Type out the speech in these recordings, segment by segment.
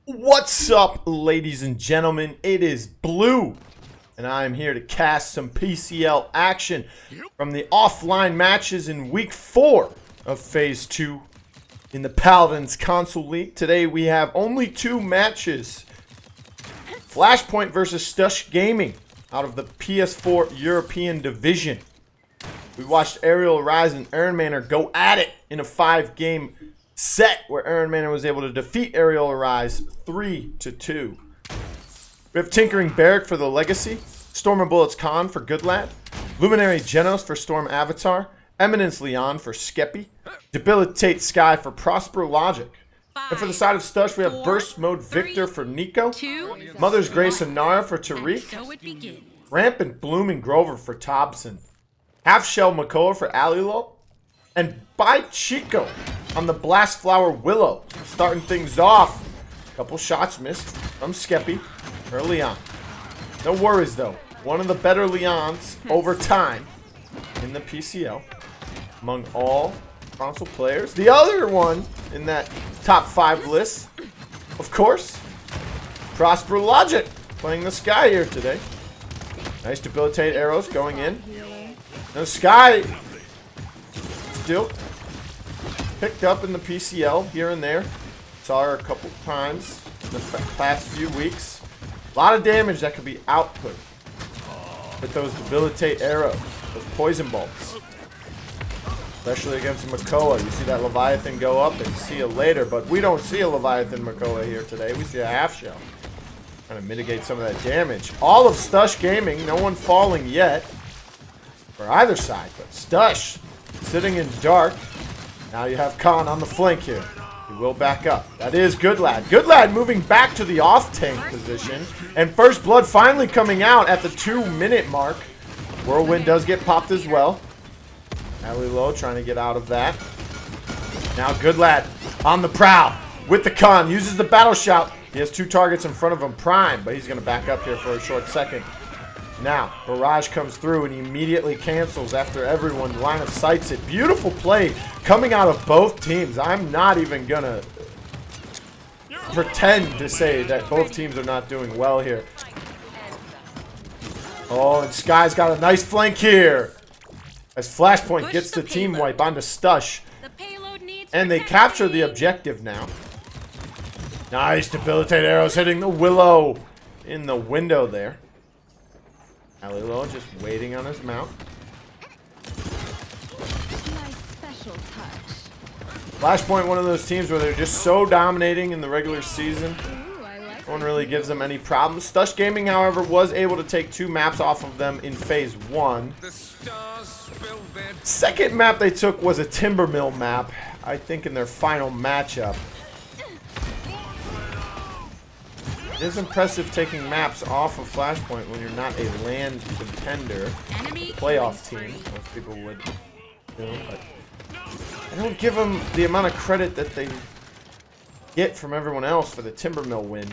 What's up, ladies and gentlemen? It is Blue, and I am here to cast some PCL action from the offline matches in Week 4 of Phase 2 in the Paladins Console League. Today we have only 2 matches. Flashpoint versus Stush Gaming out of the PS4 European Division. We watched AleLOL and Iron Manor go at it in a 5-game set where Iron Manor was able to defeat AleLOL 3-2. We have Tinkering Byc for TheLGCY, Stormavatar Khan for iGoodlad, Luminary Genos for Stormavatar, Eminence Leon for Skeppii, Debilitate Sky for Prosperlogic. And for the side of Stush, we have Burst Mode Victor for Nico, Mother's Grace and Nara for Tarik, Rampant Blooming Grover for Tobxon, Half Shell Makoa for AleLOL, and Byc Cicho on the Blast Flower Willow. Starting things off. Couple shots missed from Skeppii for Leon. No worries though. One of the better Leons over time in the PCL among all console players. The other one in that top 5 list, of course, Prosperlogic playing the Sky here today. Nice debilitate arrows going in. Now Sky still picked up in the PCL here and there. Saw her a couple times in the past few weeks. A lot of damage that could be output with those debilitate arrows, those poison bolts. Especially against Makoa. You see that Leviathan go up and see you later, but we don't see a Leviathan Makoa here today. We see a half shell. Trying to mitigate some of that damage. All of Stush Gaming, no one falling yet for either side, but Stush sitting in dark. Now you have Khan on the flank here. He will back up. That is iGoodlad. iGoodlad moving back to the off-tank position. And First Blood finally coming out at the 2-minute mark. Whirlwind does get popped as well. AleLOL trying to get out of that. Now iGoodlad on the prowl with the Khan. Uses the battle shout. He has 2 targets in front of him, Prime, but he's going to back up here for a short second. Now, Barrage comes through and he immediately cancels after everyone line of sights it. Beautiful play coming out of both teams. I'm not even going to pretend to say that both teams are not doing well here. Oh, and Sky's got a nice flank here. As Flashpoint gets the team wipe onto Stush. And they capture the objective now. Nice debilitate arrows hitting the Willow in the window there. AleLOL just waiting on his mount. Flashpoint, one of those teams where they're just so dominating in the regular season. No one really gives them any problems. Stush Gaming, however, was able to take 2 maps off of them in Phase 1. Second map they took was a Timbermill map, I think in their final matchup. It is impressive taking maps off of Flashpoint when you're not a land contender, playoff team, most people would do, but I don't give them the amount of credit that they get from everyone else for the Timbermill win.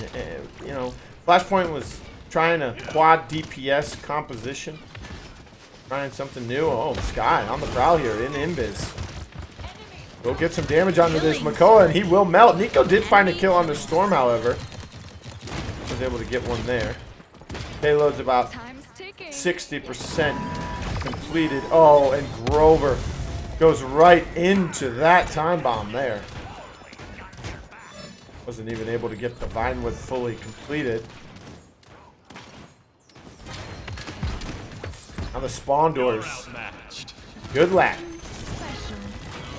You know, Flashpoint was trying a quad DPS composition, trying something new. Oh, Sky on the prowl here in Invis. Go get some damage onto this Makoa, and he will melt. Nico did find a kill on the Storm, however. Was able to get one there. Payload's about 60% completed. Oh, and Grover goes right into that time bomb there. Wasn't even able to get the Vinewood fully completed. Now the spawn doors. iGoodlad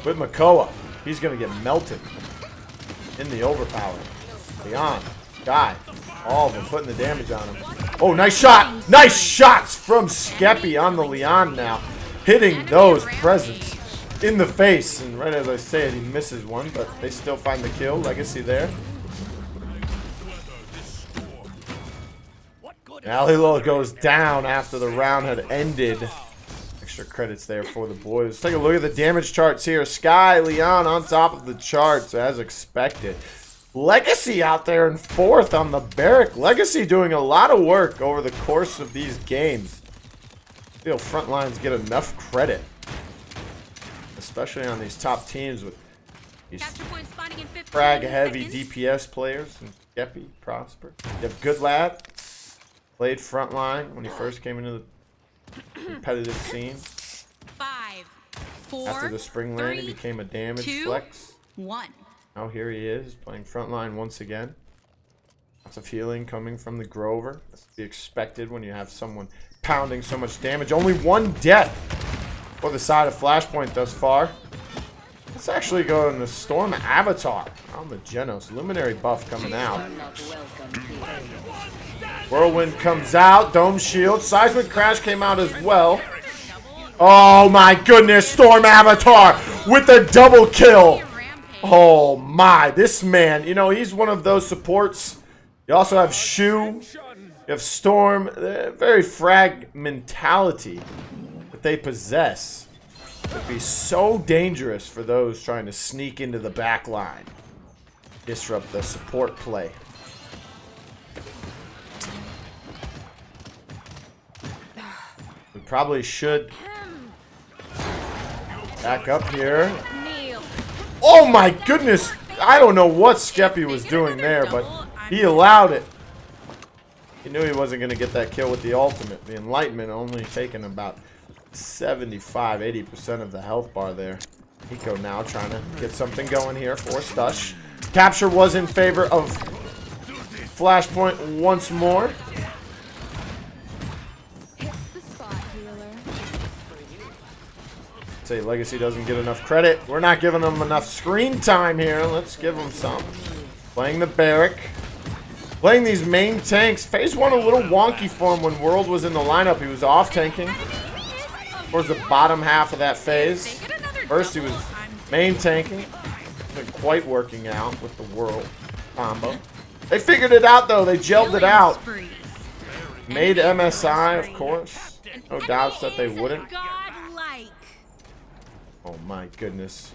with Makoa. He's gonna get melted in the overpower. Beyond. Guy. All of them putting the damage on him. Oh, nice shot! Nice shots from Skeppii on the Leon now. Hitting those presents in the face. And right as I say it, he misses one, but they still find the kill. LGCY there. AleLOL goes down after the round had ended. Extra credits there for the boys. Let's take a look at the damage charts here. Sky, Leon on top of the charts as expected. LGCY out there in 4th on the Byc. LGCY doing a lot of work over the course of these games. I feel Frontlines get enough credit, especially on these top teams with these frag-heavy DPS players. And Skeppii, Prosper. You have Goodlad. Played Frontline when he first came into the competitive scene. 5, 4, After the spring lane, he became a damage 2, flex. 1. Now here he is, playing Frontline once again. Lots of healing coming from the Grover. That's to be expected when you have someone pounding so much damage. Only one death for the side of Flashpoint thus far. Let's actually go into Stormavatar on the Genos. Luminary buff coming out. Whirlwind comes out. Dome shield. Seismic Crash came out as well. Oh my goodness. Stormavatar with a double kill. Oh my. This man, you know, he's one of those supports. You also have Shu. You have Storm. Very fragmentality that they possess. Would be so dangerous for those trying to sneak into the back line. Disrupt the support play. We probably should back up here. Oh my goodness! I don't know what Skeppii was doing there, but he allowed it. He knew he wasn't going to get that kill with the ultimate. The Enlightenment only taking about 75-80% of the health bar there. Nico now trying to get something going here for Stush. Capture was in favor of Flashpoint once more. Say Legacy doesn't get enough credit. We're not giving them enough screen time here. Let's give them some. Playing the Byc. Playing these main tanks. Phase 1 a little wonky for him when World was in the lineup. He was off tanking towards the bottom half of that phase. First he was main tanking. Wasn't quite working out with the World combo. They figured it out though. They gelled it out. Made MSI, of course. No doubts that they wouldn't. Oh my goodness.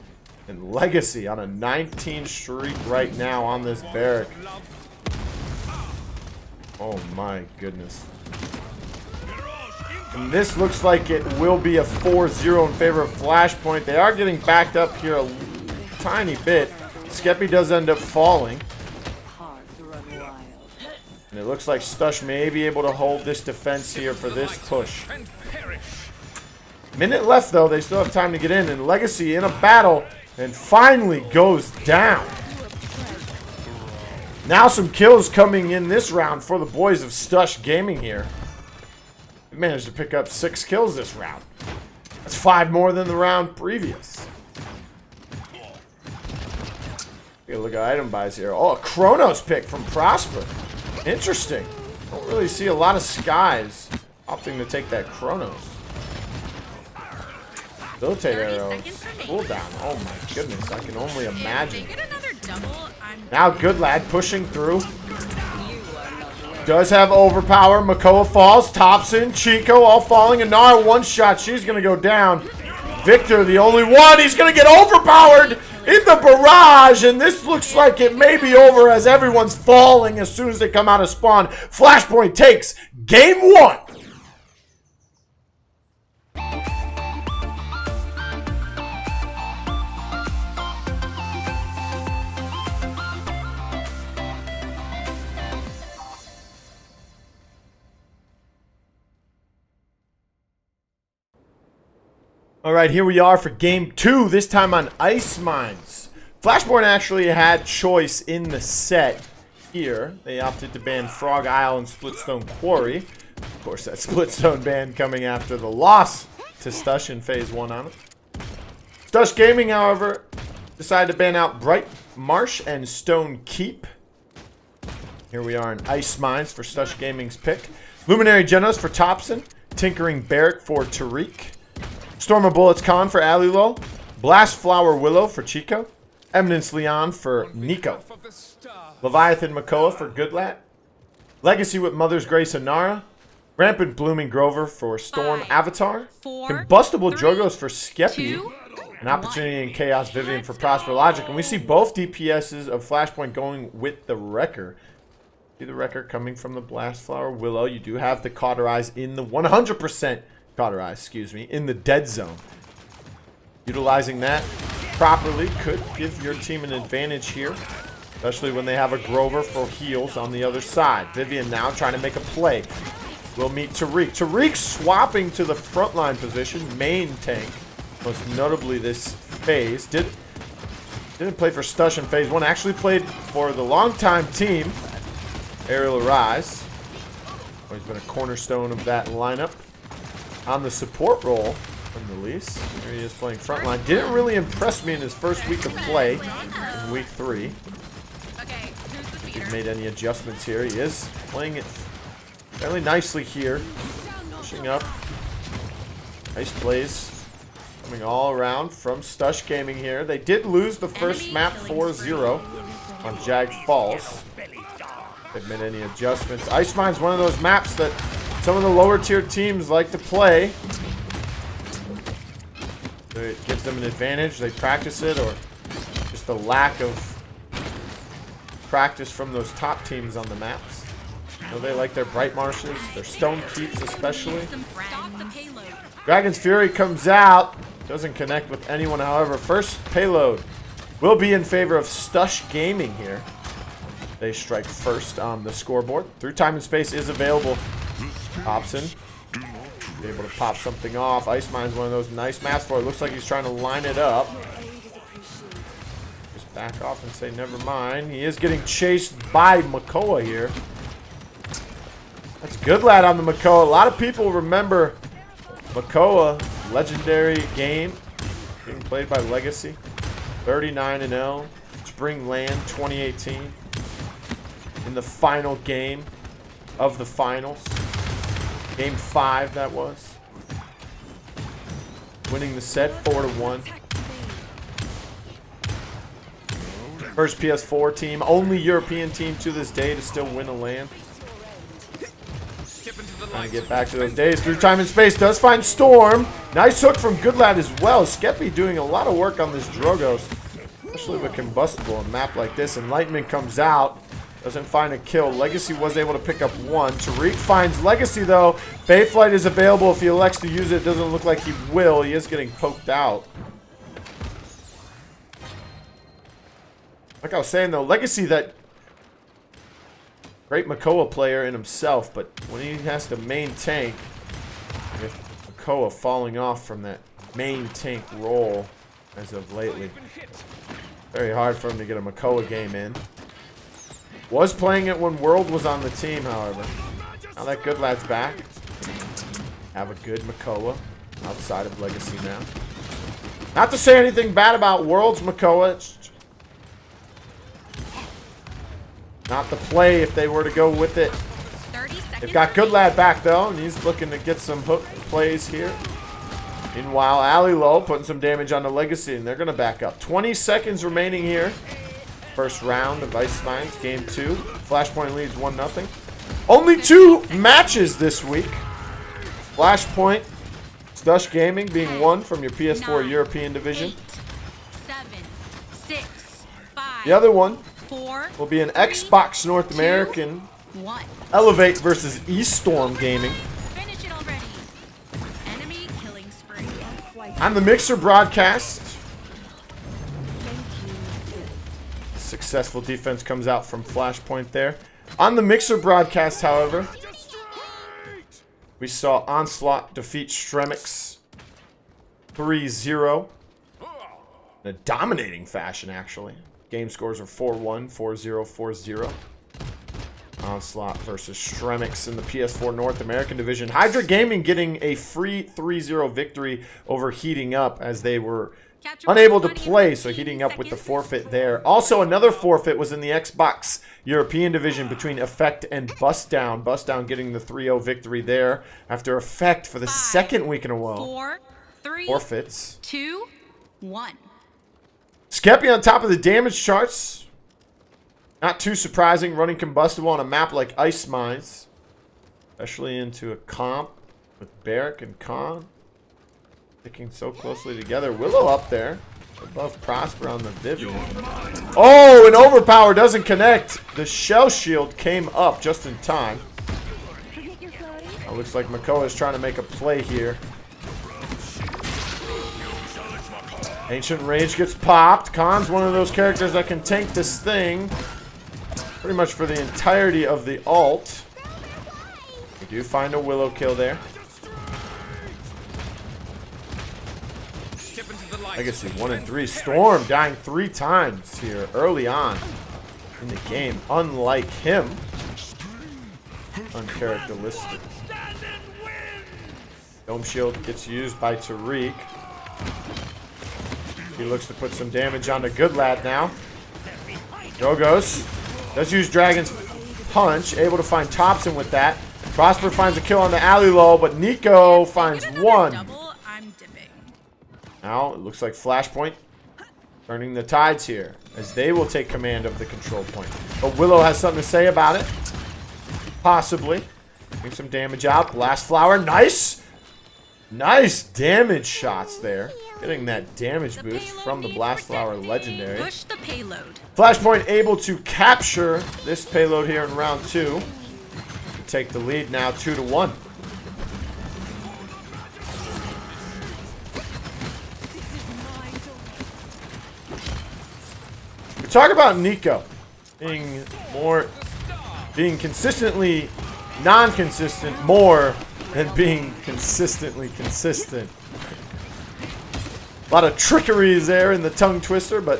And Legacy on a 19 streak right now on this Byc. Oh my goodness. And this looks like it will be a 4-0 in favor of Flashpoint. They are getting backed up here a tiny bit. Skeppii does end up falling. And it looks like Stush may be able to hold this defense here for this push. Minute left though, they still have time to get in, and Legacy in a battle and finally goes down. Now some kills coming in this round for the boys of Stush Gaming here. They managed to pick up 6 kills this round. That's 5 more than the round previous. Take a look at item buys here. Oh, a Kronos pick from Prosper. Interesting. Don't really see a lot of Skies opting to take that Kronos. Rotate arrows. Cooldown. Oh my goodness. I can only imagine. Now Goodlad pushing through. Does have overpower. Makoa falls. Tobxon. Cicho all falling. Inara one shot. She's going to go down. Victor the only one. He's going to get overpowered in the barrage. And this looks like it may be over as everyone's falling as soon as they come out of spawn. Flashpoint takes game 1. Alright, here we are for game 2, this time on Ice Mines. Flashpoint actually had choice in the set here. They opted to ban Frog Isle and Splitstone Quarry. Of course, that Splitstone ban coming after the loss to Stush in Phase 1 on it. Stush Gaming, however, decided to ban out Bright Marsh and Stone Keep. Here we are in Ice Mines for Stush Gaming's pick. Luminary Genos for Tobxon. Tinkering Byc for Tarik. Storm of Bullets Khan for AleLOL. Blast Flower Willow for Cicho. Eminence Leon for Nico. Leviathan Makoa for Goodlad. Legacy with Mother's Grace Inara. Rampant Blooming Grover for Stormavatar. Combustible Jogos for Skeppii. An Opportunity in Chaos Vivian for Prosperlogic. And we see both DPSs of Flashpoint going with the Wrecker. See the Wrecker coming from the Blast Flower Willow. You do have the Cauterize in the 100% Cauterize, excuse me, in the dead zone. Utilizing that properly could give your team an advantage here. especially when they have a Grover for heals on the other side. Vivian now trying to make a play. Will meet Tarik. Tarik swapping to the frontline position, main tank, most notably this phase. Didn't play for Stush in phase 1, actually played for the longtime team, Aerial Arise. He's been a cornerstone of that lineup. On the support role from the least. Here he is playing frontline. Didn't really impress me in his first week of play in week 3. He's made any adjustments here. He is playing it fairly nicely here. Pushing up. Nice plays coming all around from Stush Gaming here. They did lose the first map 4-0 on Jag Falls. They've made any adjustments. Ice Mine's one of those maps that some of the lower tier teams like to play. So it gives them an advantage. They practice it, or just the lack of practice from those top teams on the maps. So they like their Bright Marshes, their Stone Keeps especially. Dragon's Fury comes out. Doesn't connect with anyone, however. First payload will be in favor of Stush Gaming here. They strike first on the scoreboard. Through Time and Space is available. Tobxon be able to pop something off. Ice Mine's one of those nice maps for it. Looks like he's trying to line it up. Just back off and say never mind. He is getting chased by Makoa here. That's Goodlad on the Makoa. A lot of people remember Makoa, legendary game being played by Legacy. 39-0. Spring Land 2018. In the final game of the finals. Game 5, that was. Winning the set 4-1. First PS4 team, only European team to this day to still win a LAN. Trying to get back to those days. Through Time and Space does find Storm. Nice hook from Goodlad as well. Skeppii doing a lot of work on this Drogos, especially with combustible, a map like this. Enlightenment comes out. Doesn't find a kill. Legacy was able to pick up one. Tarik finds Legacy though. Bayflight is available if he elects to use it. Doesn't look like he will. He is getting poked out. Like I was saying though, Legacy, that great Makoa player in himself, but when he has to main tank, with Makoa falling off from that main tank role as of lately, very hard for him to get a Makoa game in. Was playing it when World was on the team, however. Now that Goodlad's back. Have a good Makoa outside of Legacy now. Not to say anything bad about World's Makoa. It's not the play if they were to go with it. They've got Goodlad back though, and he's looking to get some hook plays here. Meanwhile, AleLOL putting some damage on the Legacy, and they're going to back up. 20 seconds remaining here. First round of Ice Mines, game 2. Flashpoint leads 1-0. Only 2 matches this week. Flashpoint, Stush Gaming being one from your PS4 European division. 8, 7, 6, 5, the other one 4, will be an Xbox North American 1. Elevate versus eStorm Gaming. Finish it already. Enemy killing spree. On the Mixer broadcast, successful defense comes out from Flashpoint there. On the Mixer broadcast, however, we saw Onslaught defeat Stremix 3-0 in a dominating fashion, actually. Game scores are 4-1, 4-0, 4-0. Onslaught versus Stremix in the PS4 North American division. Hydra Gaming getting a free 3-0 victory over Heating Up, as they were unable to play, so Heating Up with the forfeit there. Also, another forfeit was in the Xbox European division between Effect and Bust Down. Bust Down getting the 3-0 victory there after Effect for the second week in a row. 4, 3, forfeits. 2, 1. Skeppii on top of the damage charts. Not too surprising, running combustible on a map like Ice Mines, especially into a comp with Byc and Con. Sticking so closely together. Willow up there above Prosper on the Vivian. Oh, an overpower doesn't connect. The shell shield came up just in time. Looks like Makoa is trying to make a play here. Ancient Rage gets popped. Khan's one of those characters that can tank this thing pretty much for the entirety of the ult. We do find a Willow kill there. Legacy 1 and 3. Storm dying 3 times here early on in the game. Unlike him. Uncharacteristic. Dome Shield gets used by Tarik. He looks to put some damage onto Goodlad now. Gogos does use Dragon's Punch. Able to find Tobxon with that. Prosper finds a kill on the AleLOL, but Nico finds one. Now, it looks like Flashpoint turning the tides here, as they will take command of the control point. But Willow has something to say about it. Possibly. Getting some damage out. Blast Flower. Nice! Nice damage shots there. Getting that damage boost from the Blast Flower legendary. Push the payload. Flashpoint able to capture this payload here in round 2. Take the lead now 2-1. We talk about Nico being consistently non-consistent more than being consistently consistent. A lot of trickery there in the tongue twister, but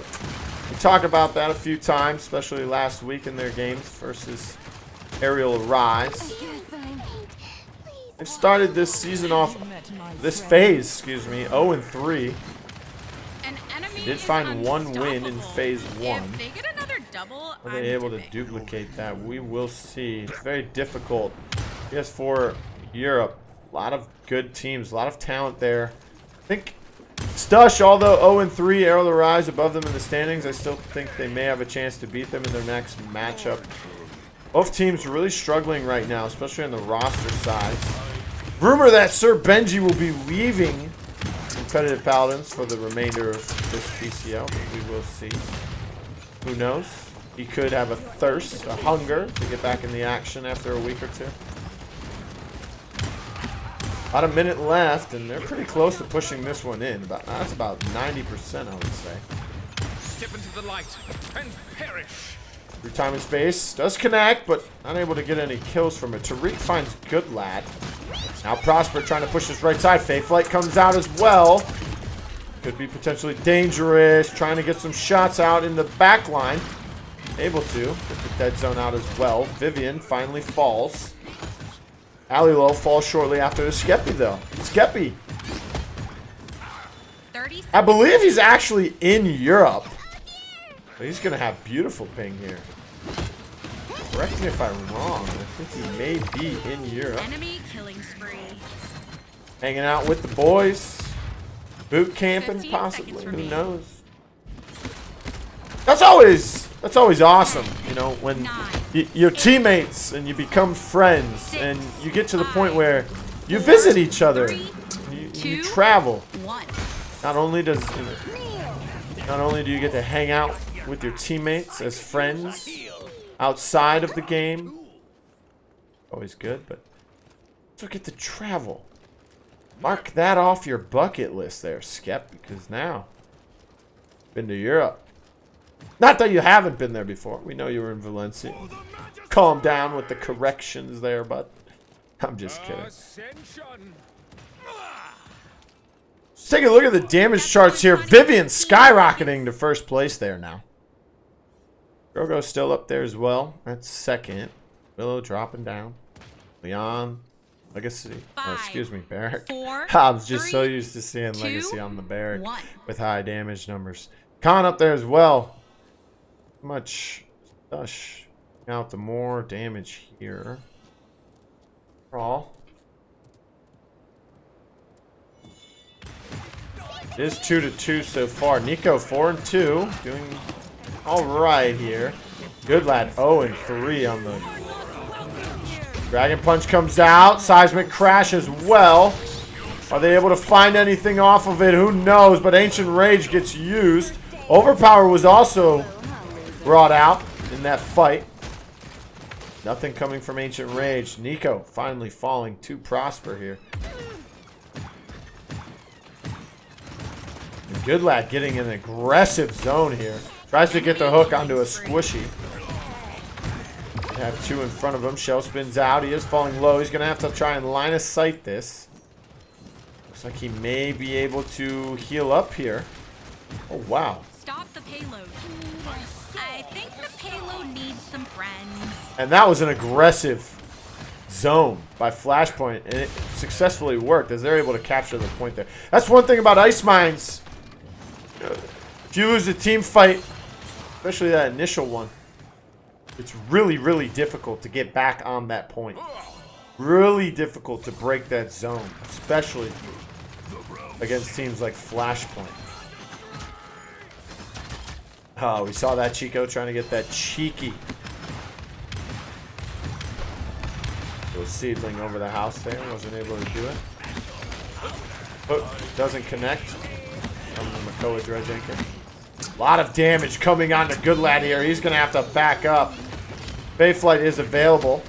we talked about that a few times, especially last week in their games versus Aerial Rise. They've started this season off, this phase, excuse me, 0-3. Did find one win in phase 1. If they get another double, Are they able to duplicate that? We will see. It's very difficult. PS4 Europe, a lot of good teams, a lot of talent there. I think Stush, although 0-3, Aerial Rise above them in the standings, I still think they may have a chance to beat them in their next matchup. Both teams are really struggling right now, especially on the roster side. Rumor that Sir Benji will be leaving Competitive Paladins for the remainder of this PCL, but we will see. Who knows? He could have a thirst, a hunger to get back in the action after a week or two. About a minute left, and they're pretty close to pushing this one in. That's about 90%, I would say. Step into the light and perish. Through time and space, does connect, but unable to get any kills from it. Tarik finds Goodlad. Now Prosper trying to push his right side. Fake Flight comes out as well. Could be potentially dangerous. Trying to get some shots out in the back line. Able to get the dead zone out as well. Vivian finally falls. AleLOL falls shortly after the Skeppii though. Skeppii. I believe he's actually in Europe. But he's going to have beautiful ping here. Correct me if I'm wrong. I think he may be in Europe. Enemy killing spree. Hanging out with the boys. Boot camping, possibly. Who knows? That's always awesome, you know, when you're teammates and you become friends and you get to the point where you visit each other. And you travel. Not only do you get to hang out with your teammates as friends outside of the game, always good, but also get to travel. Mark that off your bucket list there, Skep, because now been to Europe. Not that you haven't been there before. We know you were in Valencia. Calm down with the corrections there, but I'm just kidding. Let's take a look at the damage charts here. Vivian skyrocketing to first place there now. Grogo's still up there as well. That's second. Willow dropping down. Leon. Legacy. Oh, excuse me, Barrack. I was just so used to seeing Legacy on the Barrack with high damage numbers. Khan up there as well. Much Stush out the more damage here. All. It is 2-2 so far. Nico 4-2, doing all right here. Goodlad 0-3 on the Dragon Punch comes out. Seismic Crash as well. Are they able to find anything off of it? Who knows? But Ancient Rage gets used. Overpower was also brought out in that fight. Nothing coming from Ancient Rage. Nico finally falling to Prosper here. Goodlad getting an aggressive zone here. Tries to get the hook onto a squishy. They have two in front of him. Shell spins out. He is falling low. He's going to have to try and line of sight this. Looks like he may be able to heal up here. Oh, wow. Stop the payload. I think the payload needs some friends. And that was an aggressive zone by Flashpoint, and it successfully worked as they're able to capture the point there. That's one thing about Ice Mines. If you lose a team fight, especially that initial one, it's really, really difficult to get back on that point. Really difficult to break that zone, especially against teams like Flashpoint. Oh, we saw that Cicho trying to get that cheeky little seedling over the house there. Wasn't able to do it. Oh, doesn't connect from the Makoa Dredge Anchor. A lot of damage coming on to Goodlad here. He's going to have to back up. Bayflight is available.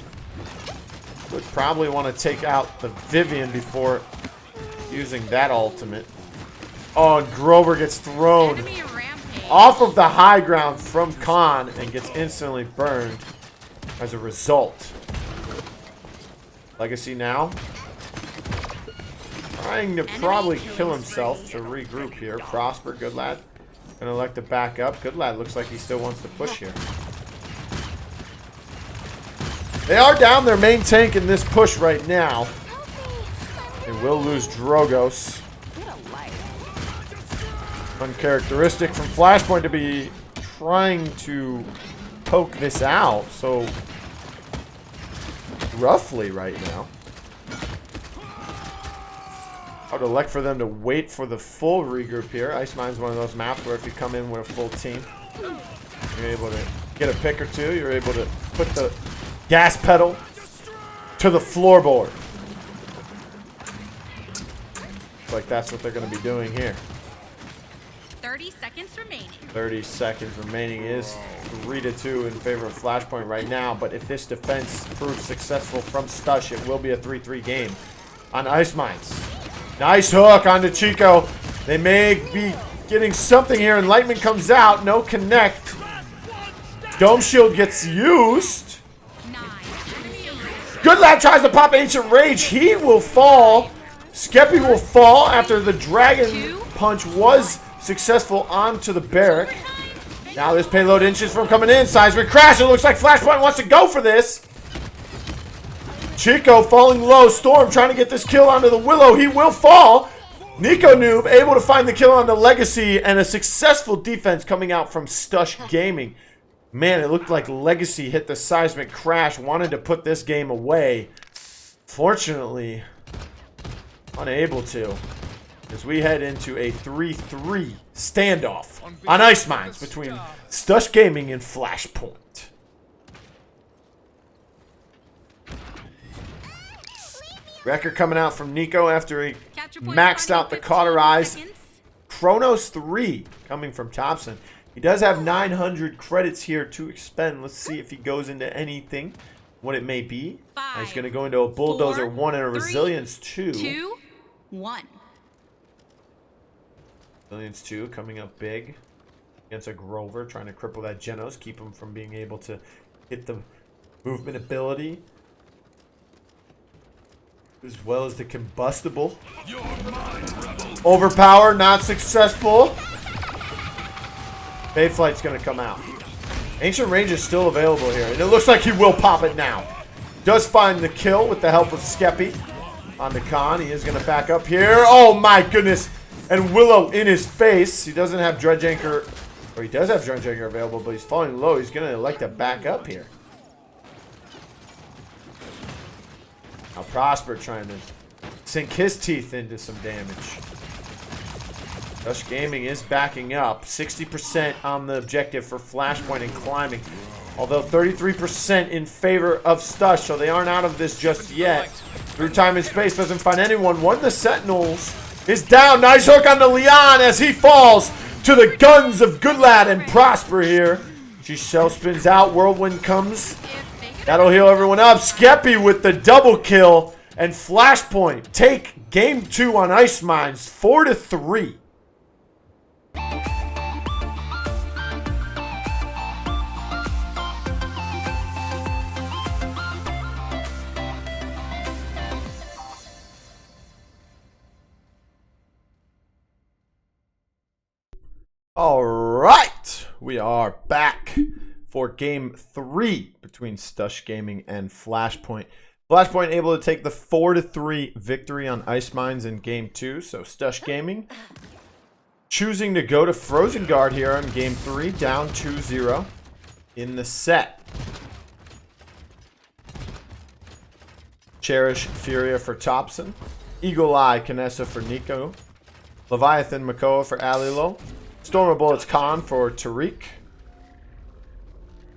Would probably want to take out the Vivian before using that ultimate. Oh, and Grover gets thrown off of the high ground from Khan and gets instantly burned as a result. Legacy now trying to probably kill himself to regroup here. Prosper, Goodlad gonna elect to back up. Goodlad looks like he still wants to push here. They are down their main tank in this push right now. They will lose Drogos. Uncharacteristic from Flashpoint to be trying to poke this out so roughly right now. I would elect for them to wait for the full regroup here. Ice Mine's one of those maps where if you come in with a full team, you're able to get a pick or two. You're able to put the gas pedal to the floorboard. Looks like that's what they're going to be doing here. 30 seconds remaining. 30 seconds remaining. Is 3-2 in favor of Flashpoint right now, but if this defense proves successful from Stush, it will be a 3-3 game on Ice Mines. Nice hook onto Cicho. They may be getting something here. Enlightenment comes out. No connect. Dome Shield gets used. Goodlad tries to pop Ancient Rage. He will fall. Skeppii will fall after the Dragon Punch was successful onto the barrack. Now this payload inches from coming in. Seismic crash. It looks like Flashpoint wants to go for this. Cicho falling low. Storm trying to get this kill onto the Willow. He will fall. iNikonoob able to find the kill on the Legacy, and a successful defense coming out from Stush Gaming. Man, it looked like Legacy hit the seismic crash, wanted to put this game away. Fortunately, unable to, as we head into a 3-3 standoff on Ice Mines between Stush Gaming and Flashpoint. Record coming out from Nico after he maxed out the cauterized. Chronos 3 coming from Tobxon. He does have 900 credits here to expend. Let's see if he goes into anything, what it may be. He's going to go into a Bulldozer 1 and a Resilience 2. 2, 1. Resilience 2 coming up big against a Grover, trying to cripple that Genos, keep him from being able to hit the movement ability, as well as the combustible. Overpower, not successful. Bayflight's going to come out. Ancient Range is still available here, and it looks like he will pop it now. Does find the kill with the help of Skeppii on the Khan. He is going to back up here. Oh my goodness. And Willow in his face. He doesn't have Dredge Anchor, or he does have Dredge Anchor available, but he's falling low. He's going to elect to back up here. Now Prosper trying to sink his teeth into some damage. Stush Gaming is backing up. 60% on the objective for Flashpoint and climbing. Although 33% in favor of Stush, so they aren't out of this just yet. Through time and space, doesn't find anyone. One of the Sentinels is down. Nice hook on the Leon as he falls to the guns of Goodlad and Prosper here. She shell spins out. Whirlwind comes. That'll heal everyone up. Skeppii with the double kill. And Flashpoint take game 2 on Ice Mines 4-3. All right, we are back for game 3 between Stush Gaming and Flashpoint. Flashpoint able to take the 4-3 victory on Ice Mines in game 2. So Stush Gaming choosing to go to Frozen Guard here in game 3, down 2-0 in the set. Cherish Furia for Tobxon, Eagle Eye Kinessa for Nico, Leviathan Makoa for AleLOL, Storm of Bullets Khan for Tarik.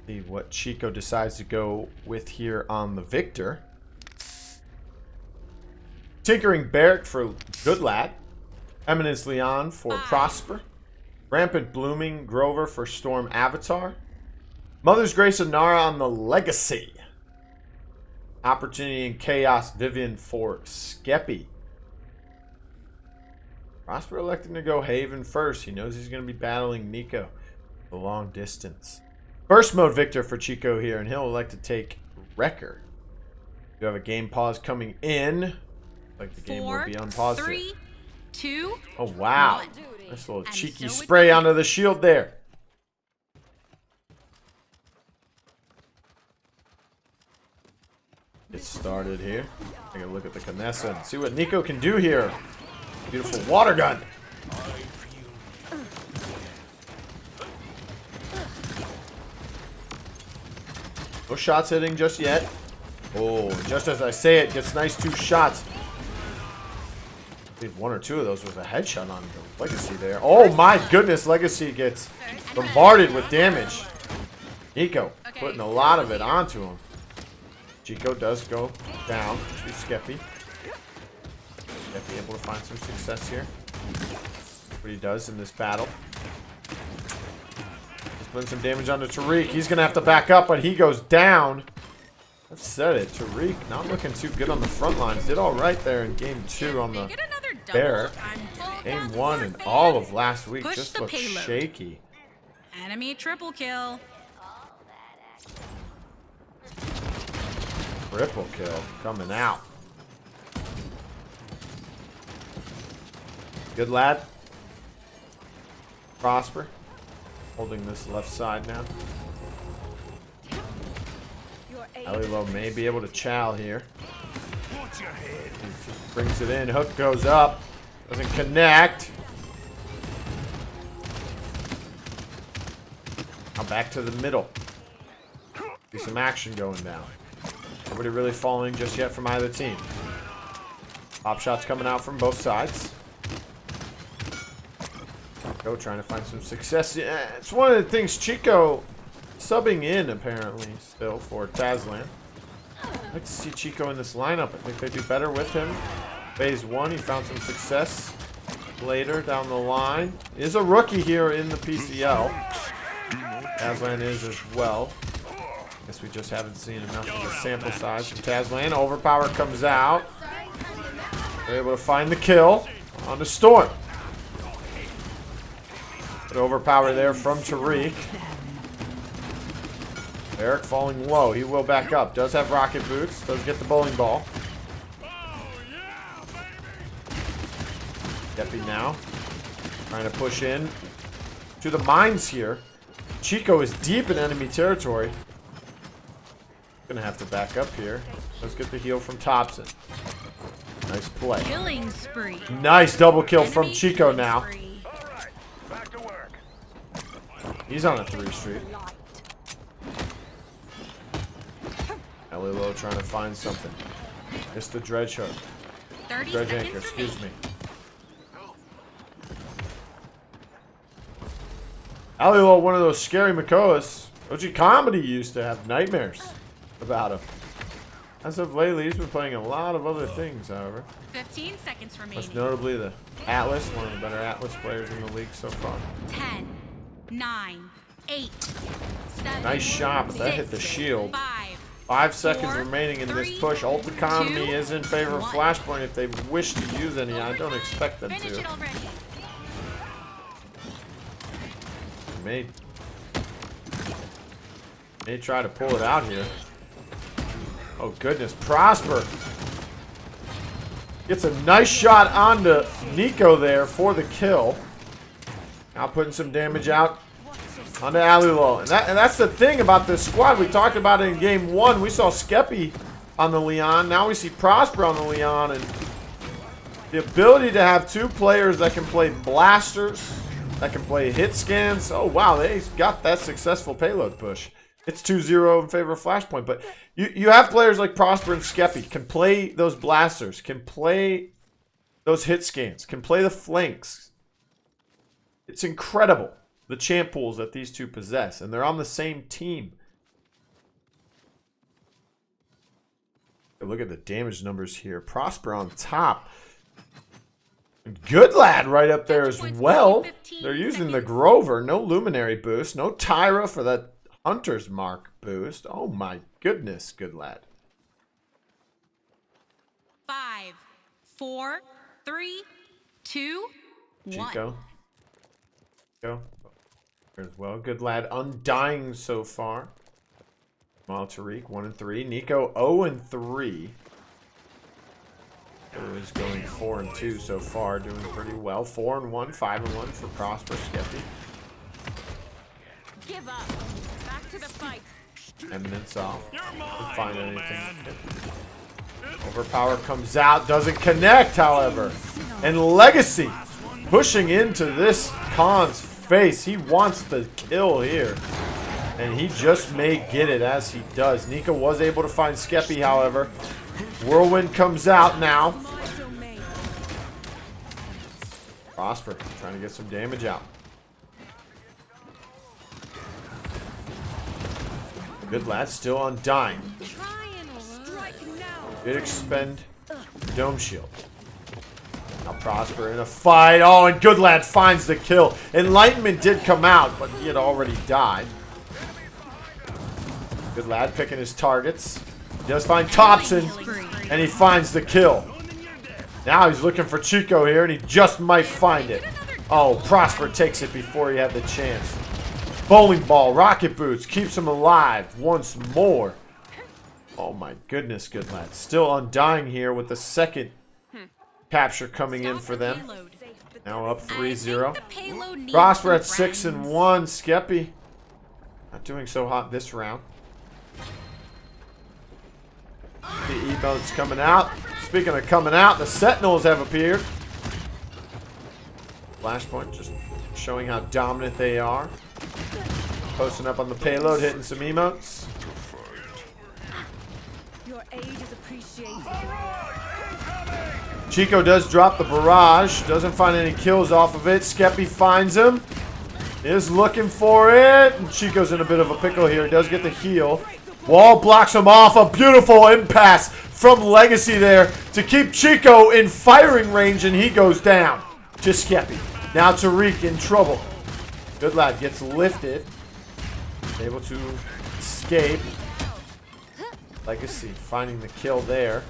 See what Cicho decides to go with here on the Victor. Tinkering Byc for Goodlad, Eminence Leon for Prosper, Rampant Blooming Grover for Stormavatar, Mother's Grace Anara on the Legacy, Opportunity and Chaos Vivian for Skeppii. Prosper electing to go Haven first. He knows he's going to be battling Nico the long distance. Burst mode Victor for Cicho here, and he'll elect to take Wrecker. You have a game pause coming in. Like the game will be on pause. 3, 2. Oh wow! Nice little cheeky spray onto the shield there. Get started here. Take a look at the Kinessa and see what Nico can do here. Beautiful water gun. No shots hitting just yet. Oh, just as I say it, gets nice 2 shots. I think 1 or 2 of those was a headshot on the Legacy there. Oh my goodness, Legacy gets bombarded with damage. Nico putting a lot of it onto him. Cicho does go down to Skeppii. Skeppii able to find some success here. That's what he does in this battle. Just putting some damage onto Tarik. He's going to have to back up, but he goes down. I've said it. Tarik not looking too good on the front lines. Did all right there in game 2 on the Bear. Game 1 and all of last week just looked shaky. Enemy triple kill. Triple kill coming out. Good lad. Prosper. Holding this left side now. AleLOL may be able to chow here. Brings it in. Hook goes up. Doesn't connect. Now back to the middle. See some action going down. Nobody really falling just yet from either team. Pop shots coming out from both sides. Go trying to find some success. Yeah, it's one of the things Cicho subbing in apparently still for Tazlan. I'd like to see Cicho in this lineup. I think they do better with him. Phase 1, he found some success later down the line. Is a rookie here in the PCL. Tazlan is as well. Guess we just haven't seen enough of a sample size from Tazlan. Overpower comes out. They're able to find the kill on the Storm. But overpower there from Tarik. Byc falling low. He will back up. Does have rocket boots. Does get the bowling ball. Skeppii now. Trying to push in to the mines here. Cicho is deep in enemy territory. Gonna have to back up here. Let's get the heal from Tobxon. Nice play. Killing spree. Nice double kill from Cicho now. He's on a 3 streak. AleLOL trying to find something. It's the dredge hook. Dredge anchor, excuse me. AleLOL, one of those scary Makoas. OG Comedy used to have nightmares about him. As of lately, he's been playing a lot of other things, however. 15 seconds remaining. Most notably the Atlas, one of the better Atlas players in the league so far. 10, 9, 8, 7, Nice shot, but that 6, hit the shield. 5, 5 seconds 4, remaining in this 3, push. Ult economy 2, is in favor of 1. Flashpoint if they wish to use any. I don't expect them Finish to. it already. May try to pull it out here. Oh goodness, Prosper gets a nice shot onto Nico there for the kill. Now putting some damage out onto AleLOL. And that's the thing about this squad. We talked about it in game 1. We saw Skeppii on the Leon. Now we see Prosper on the Leon. And the ability to have 2 players that can play blasters, that can play hit scans. Oh, wow. They got that successful payload push. It's 2-0 in favor of Flashpoint. But you have players like Prosper and Skeppii can play those blasters, can play those hit scans, can play the flanks. It's incredible, the champ pools that these 2 possess. And they're on the same team. Look at the damage numbers here. Prosper on top. Goodlad right up there as well. They're using the Grover. No Luminary boost. No Tyra for that Hunter's Mark boost. Oh my goodness, Goodlad. 5, 4, 3, 2, 1. Cicho. Go. As well. Goodlad undying so far. While Tarik 1-3. Nico 0-3. Who is going 4-2 so far, doing pretty well. 4-1, 5-1 for Prosper Skeppii. Give up. Back to the fight. 10 minutes off. Don't find anything. Overpower comes out, doesn't connect, however. And Legacy pushing into this Khan's face. He wants the kill here. And he just may get it as he does. Nico was able to find Skeppii, however. Whirlwind comes out now. Prosper trying to get some damage out. Goodlad still undying. Did expend Dome Shield. Now Prosper in a fight. Oh, and Goodlad finds the kill. Enlightenment did come out, but he had already died. Goodlad picking his targets. He does find Tobxon, and he finds the kill. Now he's looking for Cicho here, and he just might find it. Oh, Prosper takes it before he had the chance. Bowling ball, rocket boots, keeps him alive once more. Oh my goodness, Goodlad. Still undying here with the second capture coming in for them. Now up 3-0. Prosper at 6-1. Skeppii not doing so hot this round. The emotes coming out. Speaking of coming out, the Sentinels have appeared. Flashpoint just showing how dominant they are. Posting up on the payload, hitting some emotes. Your aid is appreciated. Cicho does drop the barrage. Doesn't find any kills off of it. Skeppii finds him. Is looking for it. And Chico's in a bit of a pickle here. He does get the heal. Wall blocks him off. A beautiful impasse from Legacy there to keep Cicho in firing range, and he goes down to Skeppii. Now Tarik in trouble. Goodlad gets lifted. Able to escape. Legacy finding the kill there.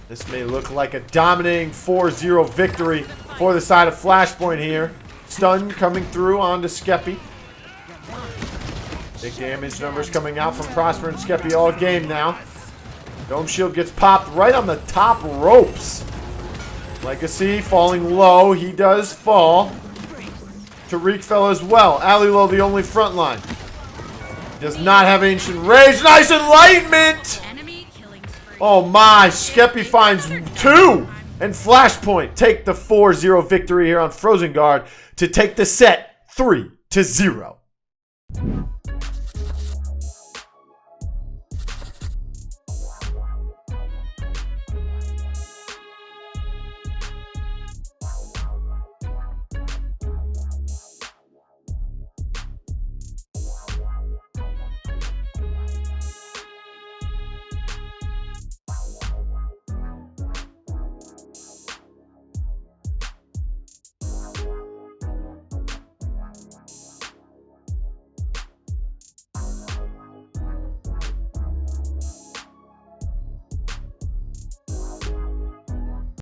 This may look like a dominating 4-0 victory for the side of Flashpoint here. Stun coming through onto Skeppii. Big damage numbers coming out from Prosper and Skeppii all game now. Dome Shield gets popped right on the top ropes. Legacy falling low. He does fall. Tarik fell as well. AleLOL the only frontline. Does not have Ancient Rage. Nice Enlightenment! Oh my, Skeppii finds 2! And Flashpoint take the 4-0 victory here on Frozen Guard to take the set 3-0.